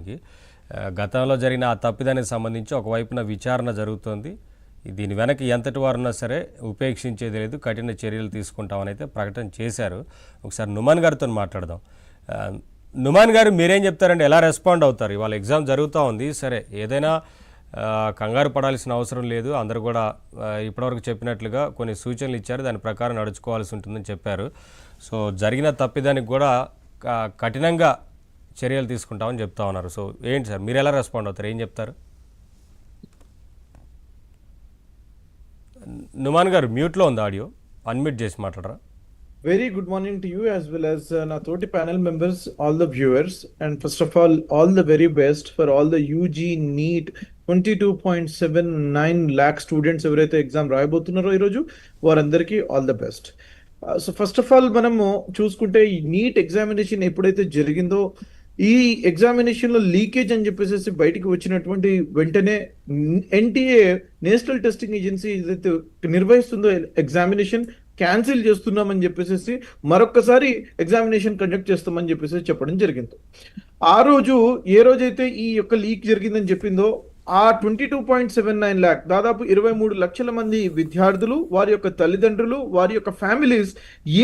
వాస్తవానికి గతంలో జరిగిన ఆ తప్పిదానికి సంబంధించి ఒకవైపున విచారణ జరుగుతోంది. దీని వెనక ఎంతటి వారున్నా సరే ఉపేక్షించేది లేదు, కఠిన చర్యలు తీసుకుంటామని అయితే ప్రకటన చేశారు. ఒకసారి నుమాన్ గారితో మాట్లాడదాం. నుమాన్ గారు మీరేం చెప్తారండి, ఎలా రెస్పాండ్ అవుతారు? ఇవాళ ఎగ్జామ్ జరుగుతూ ఉంది, సరే ఏదైనా కంగారు పడాల్సిన అవసరం లేదు, అందరూ కూడా ఇప్పటివరకు చెప్పినట్లుగా కొన్ని సూచనలు ఇచ్చారు, దాని ప్రకారం నడుచుకోవాల్సి ఉంటుందని చెప్పారు. సో జరిగిన తప్పిదానికి కూడా కఠినంగా చర్యలు తీసుకుంటామని చెప్తా ఉన్నారు. సో ఏంటి సార్, మీరు ఎలా రెస్పాండ్ అవుతారు, ఏం చెప్తారు? నుమాన్ గారు మ్యూట్లో ఉంది, ఆడియో అన్మ్యూట్ చేసి మాట్లాడరా? Very good morning to you as well as na toti panel members, all the viewers, and first of all the very best for all the UG NEET 22.79 lakh students ఎవరైతే exam రాయబోతున్నారో ఈరోజు వారందరికీ all the best. So first of all మనము చూసుకుంటే ఈ neat examination ఎప్పుడైతే జరిగిందో ఈ examination లో లీకేజ్ అని చెప్పేసి బయటికి వచ్చినటువంటి వెంటనే ఎన్టీఏ నేషనల్ టెస్టింగ్ ఏజెన్సీ ఏదైతే నిర్వహిస్తుందో ఎగ్జామినేషన్ క్యాన్సిల్ చేస్తున్నామని చెప్పేసి మరొకసారి ఎగ్జామినేషన్ కండక్ట్ చేస్తామని చెప్పేసి చెప్పడం జరిగింది. ఆ రోజు ఏ రోజైతే ఈ యొక్క లీక్ జరిగిందని చెప్పిందో ఆ 22.79 lakh దాదాపు 23 లక్షల మంది విద్యార్థులు, వారి యొక్క తల్లిదండ్రులు, వారి యొక్క ఫ్యామిలీస్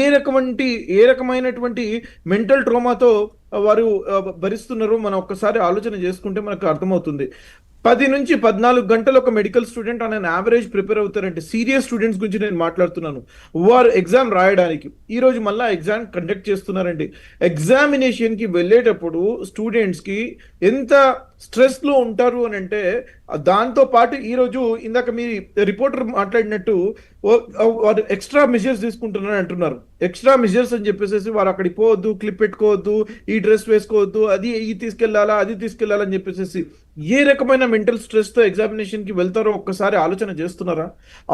ఏ రకమైనటువంటి మెంటల్ ట్రోమాతో వారు భరిస్తున్నారో మనం ఒక్కసారి ఆలోచన చేసుకుంటే మనకు అర్థమవుతుంది. 10 నుంచి 14 గంటలు ఒక medical student on an average prepare అవుతారంటే, సీరియస్ స్టూడెంట్స్ గురించి నేను మాట్లాడుతున్నాను, వారు ఎగ్జామ్ రాయడానికి ఈ రోజు మళ్ళీ ఎగ్జామ్ కండక్ట్ చేస్తున్నారండి. ఎగ్జామినేషన్కి వెళ్ళేటప్పుడు స్టూడెంట్స్కి ఎంత స్ట్రెస్లో ఉంటారు అని అంటే, దాంతో పాటు ఈరోజు ఇందాక మీ రిపోర్టర్ మాట్లాడినట్టు వారు ఎక్స్ట్రా మెజర్స్ తీసుకుంటున్నారు అంటున్నారు. ఎక్స్ట్రా మెజర్స్ అని చెప్పేసి వారు అక్కడికి పోవద్దు, క్లిప్ పెట్టుకోవద్దు, ఈ డ్రెస్ వేసుకోవద్దు, అది తీసుకెళ్లాలా అది తీసుకెళ్లాలని చెప్పేసి ఏ రకమైన మెంటల్ స్ట్రెస్తో ఎగ్జామినేషన్కి వెళ్తారో ఒక్కసారి ఆలోచన చేస్తున్నారా?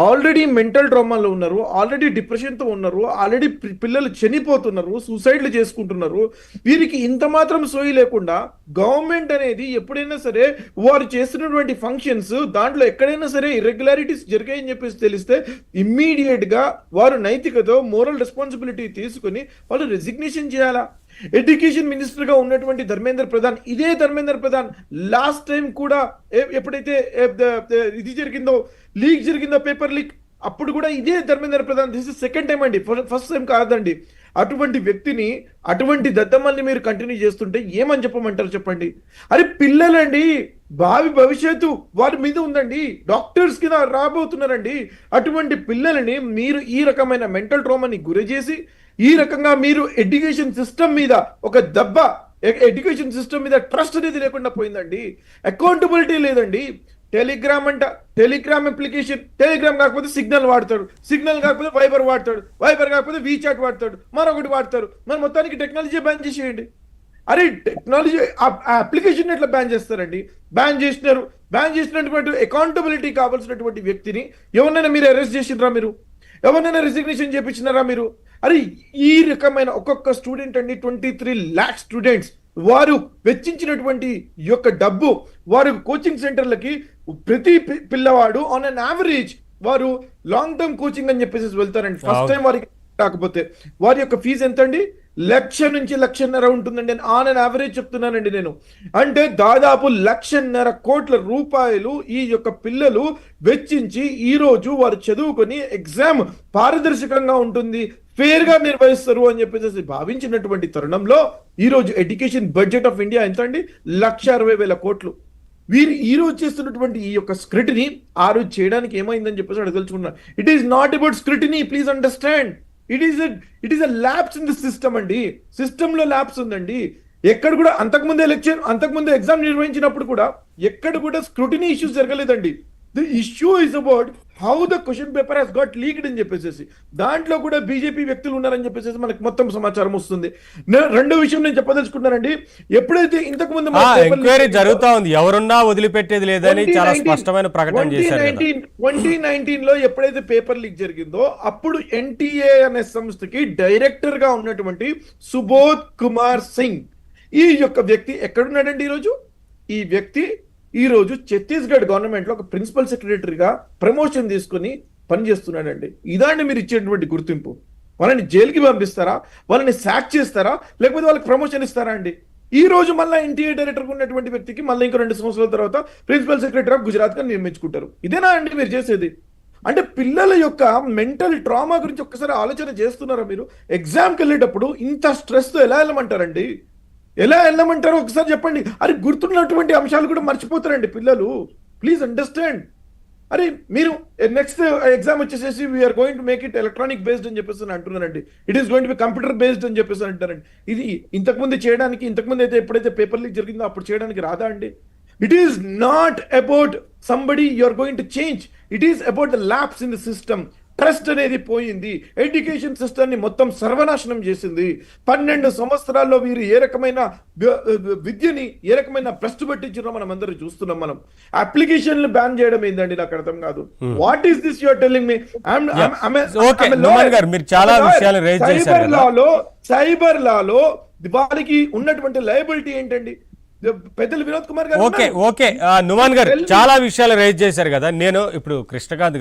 ఆల్రెడీ మెంటల్ ట్రామాలో ఉన్నారు, ఆల్రెడీ డిప్రెషన్తో ఉన్నారు, ఆల్రెడీ పిల్లలు చనిపోతున్నారు, సూసైడ్లు చేసుకుంటున్నారు. వీరికి ఇంత మాత్రం సోయి లేకుండా గవర్నమెంట్ అనేది ఎప్పుడైనా సరే వారు చేస్తున్నటువంటి ఫంక్షన్స్ దాంట్లో ఎక్కడైనా సరే ఇర్రెగ్యులారిటీస్ జరిగాయని చెప్పేసి తెలిస్తే ఇమ్మీడియట్ గా వారు నైతికత, మోరల్ రెస్పాన్సిబిలిటీ తీసుకుని వాళ్ళు రెసిగ్నేషన్ చేయాలా? ఎడ్యుకేషన్ మినిస్టర్ గా ఉన్నటువంటి ధర్మేంద్ర ప్రధాన్, ఇదే ధర్మేంద్ర ప్రధాన్ లాస్ట్ టైం కూడా ఎప్పుడైతే ఇది జరిగిందో, లీక్ జరిగిందో, పేపర్ లీక్, అప్పుడు కూడా ఇదే Dharmendra Pradhan, this is second time అండి, ఫస్ట్ టైం కాదండి. అటువంటి వ్యక్తిని, అటువంటి దద్దమ్మల్ని మీరు కంటిన్యూ చేస్తుంటే ఏమని చెప్పమంటారు చెప్పండి? అరే పిల్లలండి, భావి భవిష్యత్తు వారి మీద ఉందండి, డాక్టర్స్ కి రాబోతున్నారండి. అటువంటి పిల్లలని మీరు ఈ రకమైన మెంటల్ ట్రామాని గురి చేసి, ఈ రకంగా మీరు ఎడ్యుకేషన్ సిస్టమ్ మీద ఒక దెబ్బ, ఎడ్యుకేషన్ సిస్టమ్ మీద ట్రస్ట్ అనేది లేకుండా పోయిందండి. అకౌంటబిలిటీ లేదండి. టెలిగ్రామ్ అంట, టెలిగ్రామ్ అప్లికేషన్, టెలిగ్రామ్ కాకపోతే సిగ్నల్ వాడతాడు, సిగ్నల్ కాకపోతే వైబర్ వాడతాడు, వైబర్ కాకపోతే వీచాట్ వాడతాడు, మరొకటి వాడతాడు. మరి మొత్తానికి టెక్నాలజీ బ్యాన్ చేసేయండి. అరే టెక్నాలజీ అప్లికేషన్ ఎట్లా బ్యాన్ చేస్తారండి? బ్యాన్ చేసినారు. బ్యాన్ చేసినటువంటి అకౌంటబిలిటీ కావాల్సినటువంటి వ్యక్తిని ఎవరినైనా మీరు అరెస్ట్ చేసినారా? మీరు ఎవరినైనా రిజిగ్నేషన్ చేయించినారా మీరు? అరే ఈ రకమైన ఒక్కొక్క స్టూడెంట్ అండి, 23 lakh స్టూడెంట్స్, వారు వెచ్చించినటువంటి యొక్క డబ్బు, వారు కోచింగ్ సెంటర్లకి ప్రతి పిల్లవాడు ఆన్ అన్ యావరేజ్ వారు లాంగ్ టర్మ్ కోచింగ్ అని చెప్పేసి వెళ్తారండి. ఫస్ట్ టైం వారికి కాకపోతే వారి యొక్క ఫీజు ఎంత అండి? 1,00,000 నుంచి 1,50,000 ఉంటుందండి. ఆన్ అన్ యావరేజ్ చెప్తున్నానండి నేను. అంటే దాదాపు 1,50,000 కోట్ల రూపాయలు ఈ యొక్క పిల్లలు వెచ్చించి ఈ రోజు వారు చదువుకొని ఎగ్జామ్ పారదర్శకంగా ఉంటుంది, ఫేర్ గా నిర్వహిస్తారు అని చెప్పేసి భావించినటువంటి తరుణంలో ఈ రోజు ఎడ్యుకేషన్ బడ్జెట్ ఆఫ్ ఇండియా ఎంత అండి? 1,60,000 కోట్లు. వీరు ఈ రోజు చేస్తున్నటువంటి ఈ యొక్క స్క్రూటినీ ఆ రోజు చేయడానికి ఏమైందని చెప్పేసి అడగలుచుకున్నారు. It is not about scrutiny, please understand. It is a labs in the system అండి. సిస్టమ్ లో ల్యాబ్స్ ఉందండి. ఎక్కడ కూడా అంతకుముందు ఎగ్జామ్ నిర్వహించినప్పుడు కూడా ఎక్కడ కూడా స్క్రూటినీ ఇష్యూస్ జరగలేదండి. The issue is about how the question paper has got leaked అని చెప్పేసి, దాంట్లో కూడా బీజేపీ వ్యక్తులు ఉన్నారని చెప్పేసి మనకు మొత్తం సమాచారం వస్తుంది. రెండో విషయం నేను చెప్పదలుచుకున్నానండి, ఎప్పుడైతే ఇంతకు ముందు ఎంక్వైరీ జరుగుతా ఉంది, ఎవరున్నా వదిలిపెట్టేది లేదని చాలా స్పష్టమైన ప్రకటన చేశారు. 2019 లో ఎప్పుడైతే పేపర్ లీక్ జరిగిందో అప్పుడు ఎన్టీఏ అనే సంస్థకి డైరెక్టర్ గా ఉన్నటువంటి సుబోధ్ కుమార్ సింగ్, ఈ యొక్క వ్యక్తి ఎక్కడున్నాడండి ఈరోజు? ఈ వ్యక్తి ఈ రోజు ఛత్తీస్గఢ్ గవర్నమెంట్ లో ఒక ప్రిన్సిపల్ సెక్రటరీగా ప్రమోషన్ తీసుకుని పనిచేస్తున్నాడండి. ఇదాన్ని మీరు ఇచ్చేటువంటి గుర్తింపు? వాళ్ళని జైలుకి పంపిస్తారా? వాళ్ళని సాక్ చేస్తారా? లేకపోతే వాళ్ళకి ప్రమోషన్ ఇస్తారా అండి? ఈ రోజు మళ్ళీ ఎన్టీఏ డైరెక్టర్ ఉన్నటువంటి వ్యక్తికి మళ్ళీ ఇంకో 2 సంవత్సరాల తర్వాత ప్రిన్సిపల్ సెక్రటరీ ఆఫ్ గుజరాత్ గా నియమించుకుంటారు. ఇదేనా అండి మీరు చేసేది? అంటే పిల్లల యొక్క మెంటల్ ట్రామా గురించి ఒక్కసారి ఆలోచన చేస్తున్నారా మీరు? ఎగ్జామ్కి వెళ్ళేటప్పుడు ఇంత స్ట్రెస్తో ఎలా వెళ్ళమంటారండి? ఎలా వెళ్ళమంటారో ఒకసారి చెప్పండి. అరే గుర్తున్నటువంటి అంశాలు కూడా మర్చిపోతారండి పిల్లలు. Please understand. అరే మీరు నెక్స్ట్ ఎగ్జామ్ వచ్చేసేసి we're going to make it electronic based అని చెప్పేసి అంటున్నారండి. It is going to be computer based అని చెప్పేసి అంటారండి. ఇది ఇంతకుముందు చేయడానికి, ఇంతకుముందు అయితే ఎప్పుడైతే పేపర్ లీక్ జరిగిందో అప్పుడు చేయడానికి రాదా అండి? It is not about somebody you are going to change. It is about the lapse in the system. Trust అనేది పోయింది. ఎడ్యుకేషన్ సిస్టమ్ ని మొత్తం సర్వనాశనం చేసింది. 12 సంవత్సరాల్లో వీరు ఏ రకమైన విద్యని ఏ రకమైన భ్రష్టు పట్టించారో మనం అందరూ చూస్తున్నాం. మనం అప్లికేషన్లు బ్యాన్ చేయడం ఏందండి? నాకు అర్థం కాదు. What is this you are telling me? మీరు చాలా విషయాలు రేజ్ చేశారు కదా. సైబర్ లాలో వాళ్ళకి ఉన్నటువంటి లయబిలిటీ ఏంటండి? పెద్దలు వినోద్ కుమార్ గారు ఓకే నుమాన్ గారు చాలా విషయాలు రేజ్ చేశారు కదా. నేను ఇప్పుడు కృష్ణకాంత్ గారు